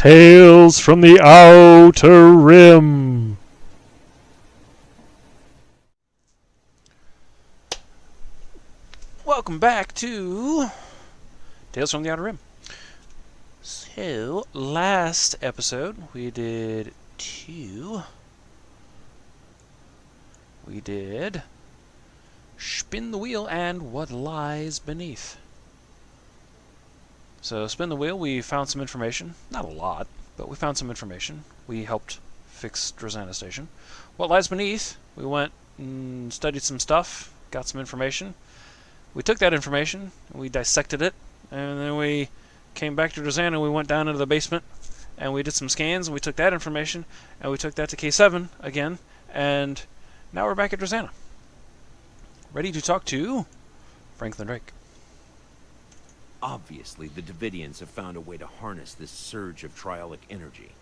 Tales from the Outer Rim. Welcome back to Tales from the Outer Rim. So, last episode we did Spin the Wheel and What Lies Beneath. So, Spin the Wheel, we found some information. Not a lot, but we found some information. We helped fix Drozana Station. What Lies Beneath, we went and studied some stuff, got some information. We took that information, we dissected it, and then we came back to Drozana, we went down into the basement, and we did some scans, and we took that information, and we took that to K7 again, and now we're back at Drozana. Ready to talk to Franklin Drake. Obviously, the Davidians have found a way to harness this surge of triolic energy.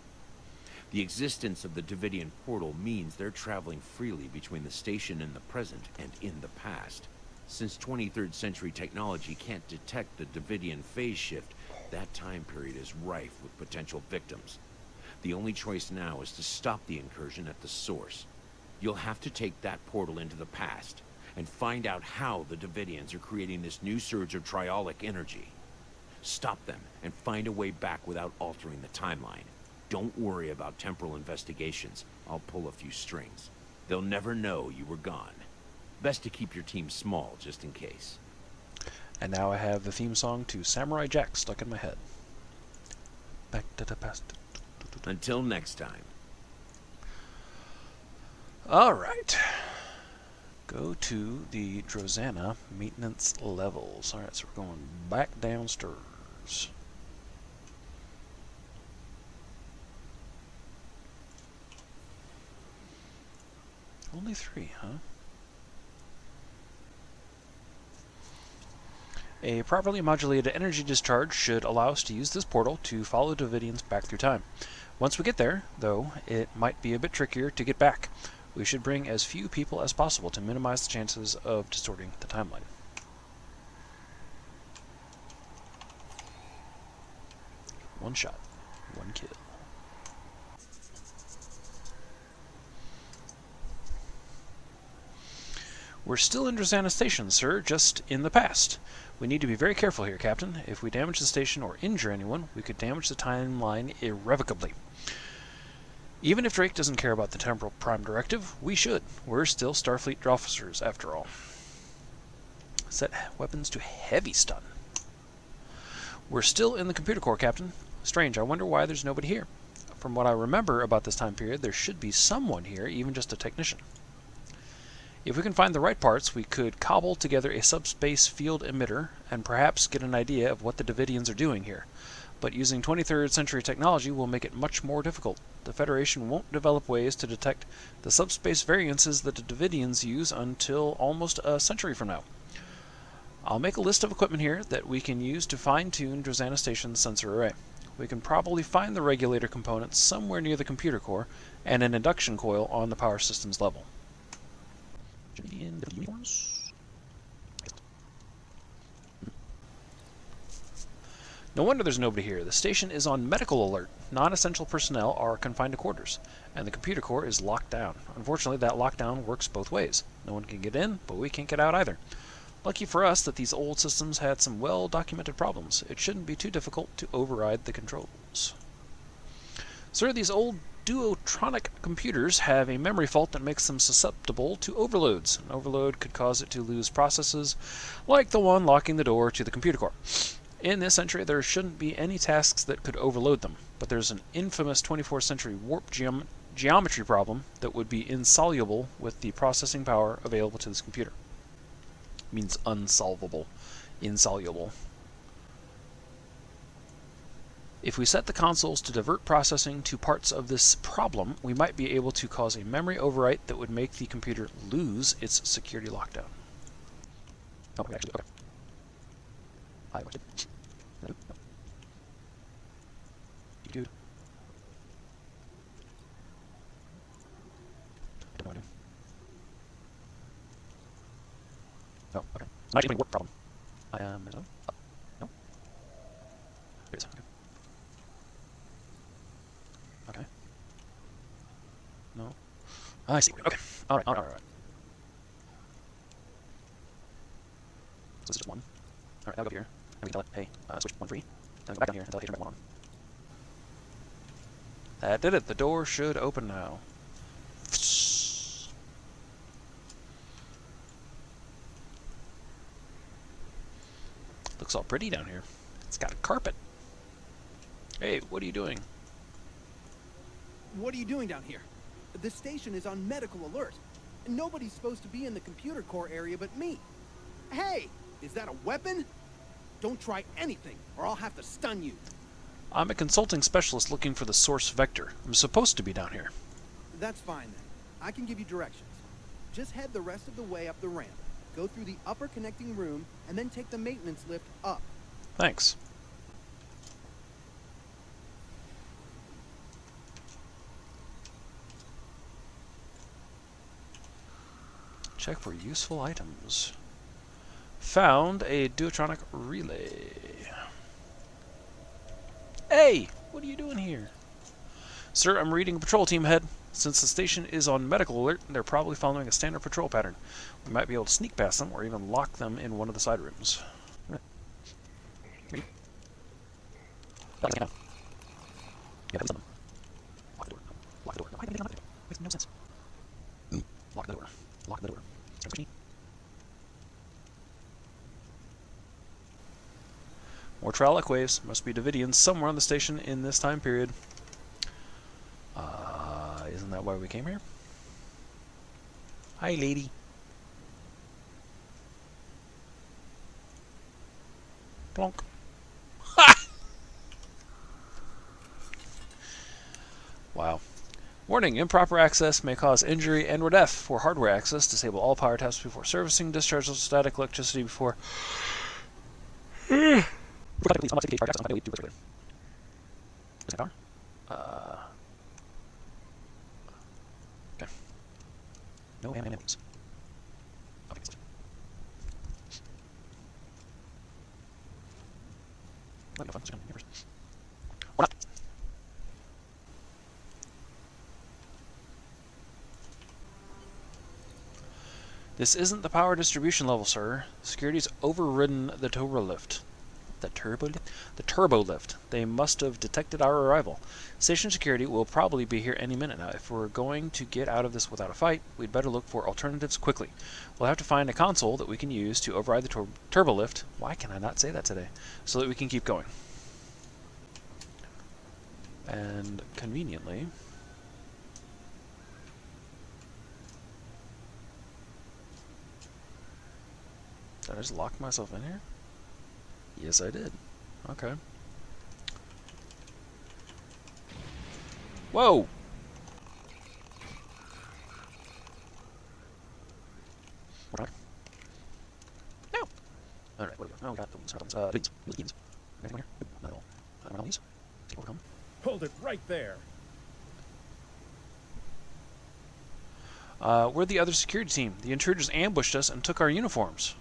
The existence of the Davidian portal means they're traveling freely between the station in the present and in the past. Since 23rd century technology can't detect the Davidian phase shift, that time period is rife with potential victims. The only choice now is to stop the incursion at the source. You'll have to take that portal into the past and find out how the Davidians are creating this new surge of triolic energy. Stop them and find a way back without altering the timeline. Don't worry about temporal investigations. I'll pull a few strings. They'll never know you were gone. Best to keep your team small, just in case. And now I have the theme song to Samurai Jack stuck in my head. Back to the past. Until next time. Alright. Go to the Drozana maintenance levels. Alright, so we're going back downstairs. Only 3, huh? A properly modulated energy discharge should allow us to use this portal to follow Davidians back through time. Once we get there, though, it might be a bit trickier to get back. We should bring as few people as possible to minimize the chances of distorting the timeline. One shot, one kill. We're still in Drozana Station, sir, just in the past. We need to be very careful here, Captain. If we damage the station or injure anyone, we could damage the timeline irrevocably. Even if Drake doesn't care about the Temporal Prime Directive, we should. We're still Starfleet officers, after all. Set weapons to heavy stun. We're still in the computer core, Captain. Strange, I wonder why there's nobody here. From what I remember about this time period, there should be someone here, even just a technician. If we can find the right parts, we could cobble together a subspace field emitter and perhaps get an idea of what the Davidians are doing here. But using 23rd century technology will make it much more difficult. The Federation won't develop ways to detect the subspace variances that the Davidians use until almost a century from now. I'll make a list of equipment here that we can use to fine-tune Drozana Station's sensor array. We can probably find the regulator components somewhere near the computer core and an induction coil on the power systems level. No wonder there's nobody here. The station is on medical alert. Non-essential personnel are confined to quarters, and the computer core is locked down. Unfortunately, that lockdown works both ways. No one can get in, but we can't get out either. Lucky for us that these old systems had some well-documented problems. It shouldn't be too difficult to override the controls. Sir, these old duotronic computers have a memory fault that makes them susceptible to overloads. An overload could cause it to lose processes, like the one locking the door to the computer core. In this century, there shouldn't be any tasks that could overload them, but there's an infamous 24th century warp geometry problem that would be insoluble with the processing power available to this computer. It means unsolvable, insoluble. If we set the consoles to divert processing to parts of this problem, we might be able to cause a memory overwrite that would make the computer lose its security lockdown. Oh, actually, okay. Dude. Oh, okay. It's not even a work problem. I am. No. There it is. Okay. I see. Okay. Alright. So this is just one. Alright, I'll go up here. And we can tell it, hey, switch one free. Then go back down here and tell it, hey, turn back one on. That did it. The door should open now. Looks all pretty down here. It's got a carpet. Hey, what are you doing? What are you doing down here? The station is on medical alert. Nobody's supposed to be in the computer core area but me. Hey, is that a weapon? Don't try anything, or I'll have to stun you. I'm a consulting specialist looking for the source vector. I'm supposed to be down here. That's fine then. I can give you directions. Just head the rest of the way up the ramp. Go through the upper connecting room, and then take the maintenance lift up. Thanks. Check for useful items. Found a duotronic relay. Hey! What are you doing here? Sir, I'm reading a patrol team ahead. Since the station is on medical alert, they're probably following a standard patrol pattern. We might be able to sneak past them or even lock them in one of the side rooms. Lock the door. Lock the door. No, I didn't lock the door. Makes no sense. Lock the door. Lock the door. More Tralec waves. Must be Davidians somewhere on the station in this time period. Isn't that why we came here? Hi, lady. Plonk. Ha! Wow. Warning, improper access may cause injury and or death. For hardware access, disable all power taps before servicing, discharge static electricity before... Okay. No enemies. Okay. Let me go first. Or not. This isn't the power distribution level, sir. Security's overridden the turbo lift. The turbo lift. They must have detected our arrival. Station security will probably be here any minute now. If we're going to get out of this without a fight, we'd better look for alternatives quickly. We'll have to find a console that we can use to override the turbo lift. Why can I not say that today? So that we can keep going. And conveniently... Did I just lock myself in here? Yes, I did. Okay. Whoa! We're back. No! Alright, what do we got? Oh, we got beans. Beans. Anything here? Not at all. Anyone on these? Take overcome. Hold it right there. We're the other security team. The intruders ambushed us and took our uniforms.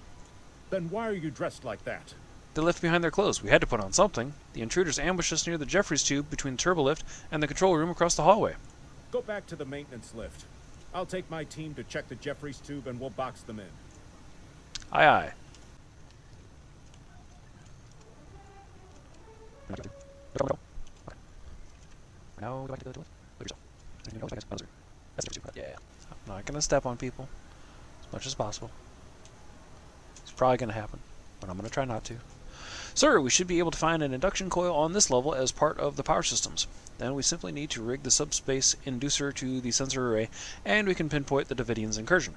Then why are you dressed like that? They left behind their clothes. We had to put on something. The intruders ambushed us near the Jeffries tube between the turbo lift and the control room across the hallway. Go back to the maintenance lift. I'll take my team to check the Jeffries tube and we'll box them in. Aye, aye. Now go back to the toilet. Look yourself. Yeah. I'm not going to step on people as much as possible. It's probably going to happen, but I'm going to try not to. Sir, we should be able to find an induction coil on this level as part of the power systems. Then we simply need to rig the subspace inducer to the sensor array, and we can pinpoint the Davidians' incursion.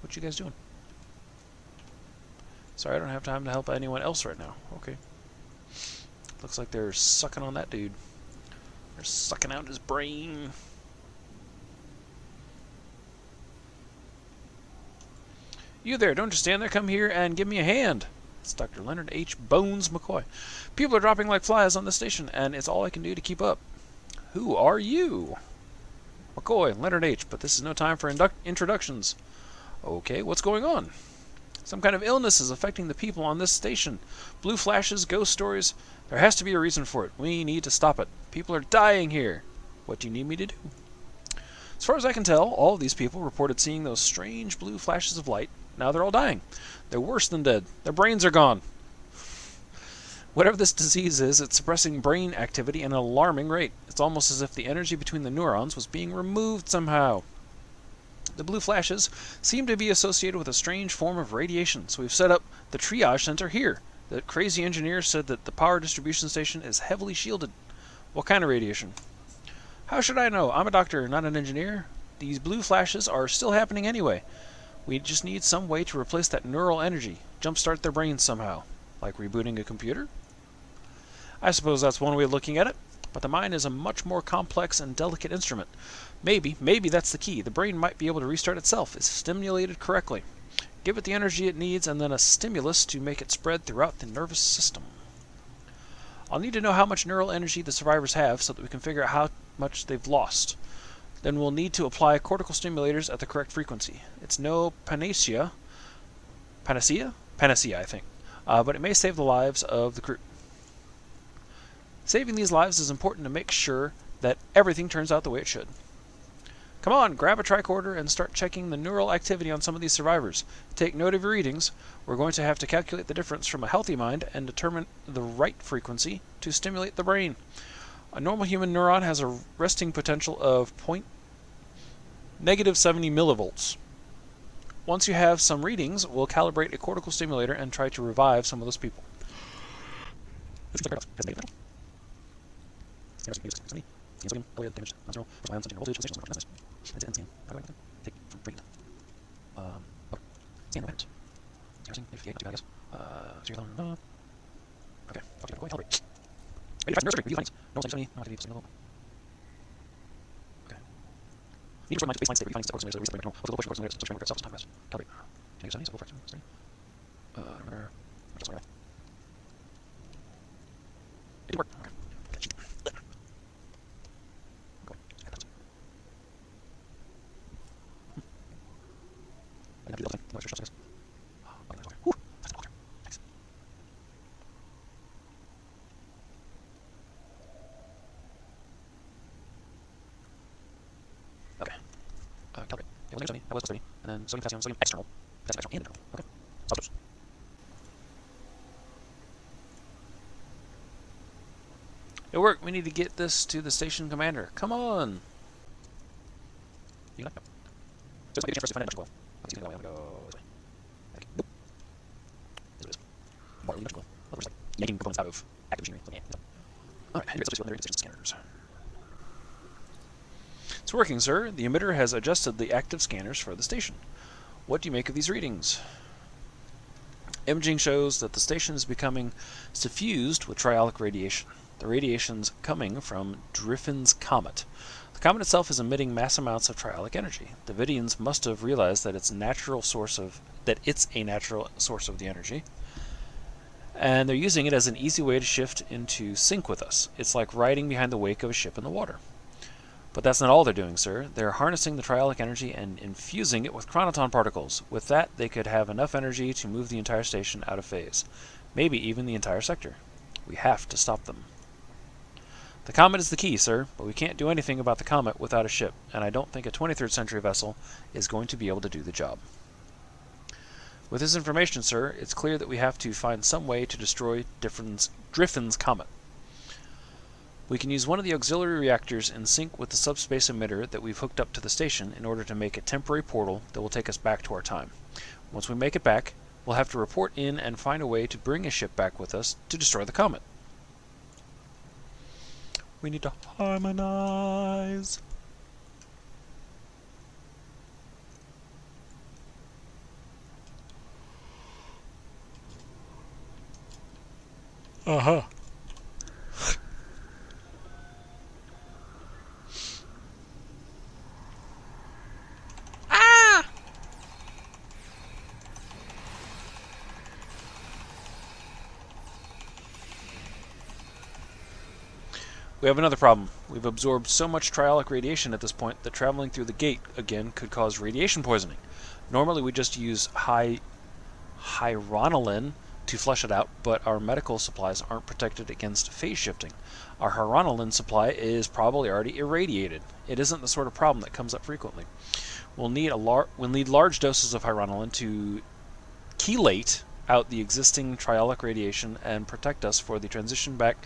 What you guys doing? Sorry, I don't have time to help anyone else right now. Okay. Looks like they're sucking on that dude. They're sucking out his brain. You there, don't just stand there. Come here and give me a hand. It's Dr. Leonard H. Bones McCoy. People are dropping like flies on the station, and it's all I can do to keep up. Who are you? McCoy, Leonard H., but this is no time for introductions. Okay, what's going on? Some kind of illness is affecting the people on this station. Blue flashes, ghost stories. There has to be a reason for it. We need to stop it. People are dying here. What do you need me to do? As far as I can tell, all of these people reported seeing those strange blue flashes of light. Now they're all dying. They're worse than dead. Their brains are gone. Whatever this disease is, it's suppressing brain activity at an alarming rate. It's almost as if the energy between the neurons was being removed somehow. The blue flashes seem to be associated with a strange form of radiation, so we've set up the triage center here. The crazy engineer said that the power distribution station is heavily shielded. What kind of radiation? How should I know? I'm a doctor, not an engineer. These blue flashes are still happening anyway. We just need some way to replace that neural energy, jumpstart their brains somehow. Like rebooting a computer? I suppose that's one way of looking at it, but the mind is a much more complex and delicate instrument. Maybe that's the key. The brain might be able to restart itself if stimulated correctly. Give it the energy it needs and then a stimulus to make it spread throughout the nervous system. I'll need to know how much neural energy the survivors have so that we can figure out how much they've lost. Then we'll need to apply cortical stimulators at the correct frequency. It's no panacea, I think, but it may save the lives of the crew. Saving these lives is important to make sure that everything turns out the way it should. Come on, grab a tricorder and start checking the neural activity on some of these survivors. Take note of your readings. We're going to have to calculate the difference from a healthy mind and determine the right frequency to stimulate the brain. A normal human neuron has a resting potential of -70 millivolts. Once you have some readings, we'll calibrate a cortical stimulator and try to revive some of those people. It worked. We need to get this to the station commander. Come on. Yanking components out of active machinery. Scanners. It's working, sir. The emitter has adjusted the active scanners for the station. What do you make of these readings? Imaging shows that the station is becoming suffused with triolic radiation. The radiation's coming from Driffin's comet. The comet itself is emitting mass amounts of triolic energy. The Vidians must have realized that it's a natural source of the energy, and they're using it as an easy way to shift into sync with us. It's like riding behind the wake of a ship in the water. But that's not all they're doing, sir. They're harnessing the triolic energy and infusing it with chronoton particles. With that, they could have enough energy to move the entire station out of phase. Maybe even the entire sector. We have to stop them. The comet is the key, sir, but we can't do anything about the comet without a ship, and I don't think a 23rd century vessel is going to be able to do the job. With this information, sir, it's clear that we have to find some way to destroy Driffin's comet. We can use one of the auxiliary reactors in sync with the subspace emitter that we've hooked up to the station in order to make a temporary portal that will take us back to our time. Once we make it back, we'll have to report in and find a way to bring a ship back with us to destroy the comet. We need to harmonize. Uh-huh. We have another problem. We've absorbed so much triolic radiation at this point that traveling through the gate again could cause radiation poisoning. Normally we just use hyaronolin to flesh it out, but our medical supplies aren't protected against phase shifting. Our Hieronolin supply is probably already irradiated. It isn't the sort of problem that comes up frequently. We'll need large doses of Hieronolin to chelate out the existing triolic radiation and protect us for the transition back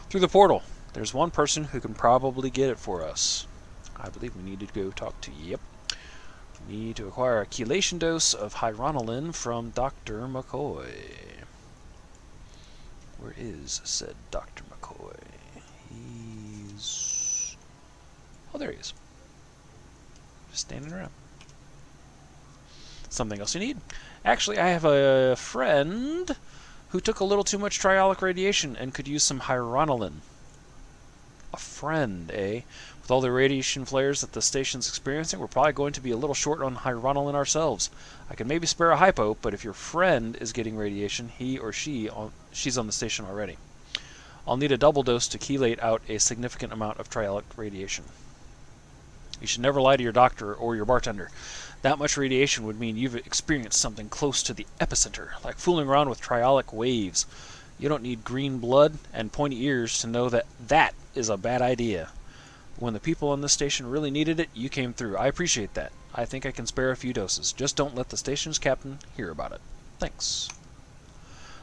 through the portal. There's one person who can probably get it for us. I believe we need to go talk to, yep. We need to acquire a chelation dose of Hieronolin from Dr. McCoy. Where is said Dr. McCoy? He's... Oh, there he is. Just standing around. Something else you need? Actually, I have a friend who took a little too much triolic radiation and could use some Hieronolin. A friend, eh? With all the radiation flares that the station's experiencing, we're probably going to be a little short on Hieronolin ourselves. I can maybe spare a hypo, but if your friend is getting radiation, he or she's on the station already. I'll need a double dose to chelate out a significant amount of triolic radiation. You should never lie to your doctor or your bartender. That much radiation would mean you've experienced something close to the epicenter, like fooling around with triolic waves. You don't need green blood and pointy ears to know that that is a bad idea. When the people on this station really needed it, you came through. I appreciate that. I think I can spare a few doses. Just don't let the station's captain hear about it. Thanks.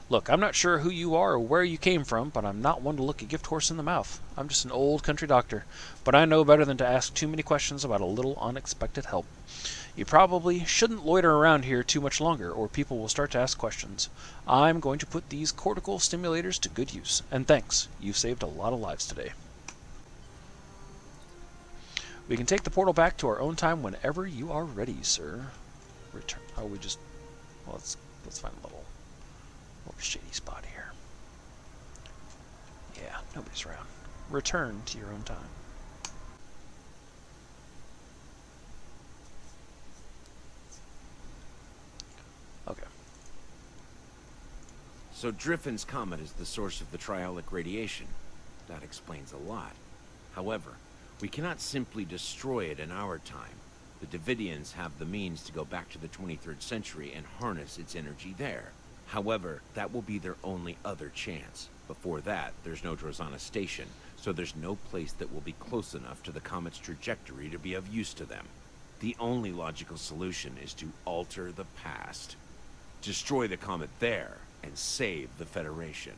Look, I'm not sure who you are or where you came from, but I'm not one to look a gift horse in the mouth. I'm just an old country doctor, but I know better than to ask too many questions about a little unexpected help. You probably shouldn't loiter around here too much longer, or people will start to ask questions. I'm going to put these cortical stimulators to good use, and thanks. You've saved a lot of lives today. We can take the portal back to our own time whenever you are ready, sir. Return. Oh, we just... Well, let's find a little shady spot here. Yeah, nobody's around. Return to your own time. Okay. So Driffin's comet is the source of the triolic radiation. That explains a lot. However, we cannot simply destroy it in our time. The Davidians have the means to go back to the 23rd century and harness its energy there. However, that will be their only other chance. Before that, there's no Drozana station, so there's no place that will be close enough to the comet's trajectory to be of use to them. The only logical solution is to alter the past. Destroy the comet there, and save the Federation.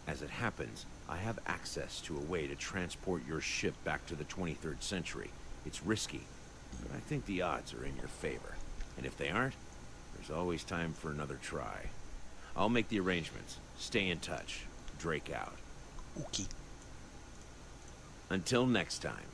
As it happens, I have access to a way to transport your ship back to the 23rd century. It's risky, but I think the odds are in your favor. And if they aren't, there's always time for another try. I'll make the arrangements. Stay in touch. Drake out. Okay. Until next time.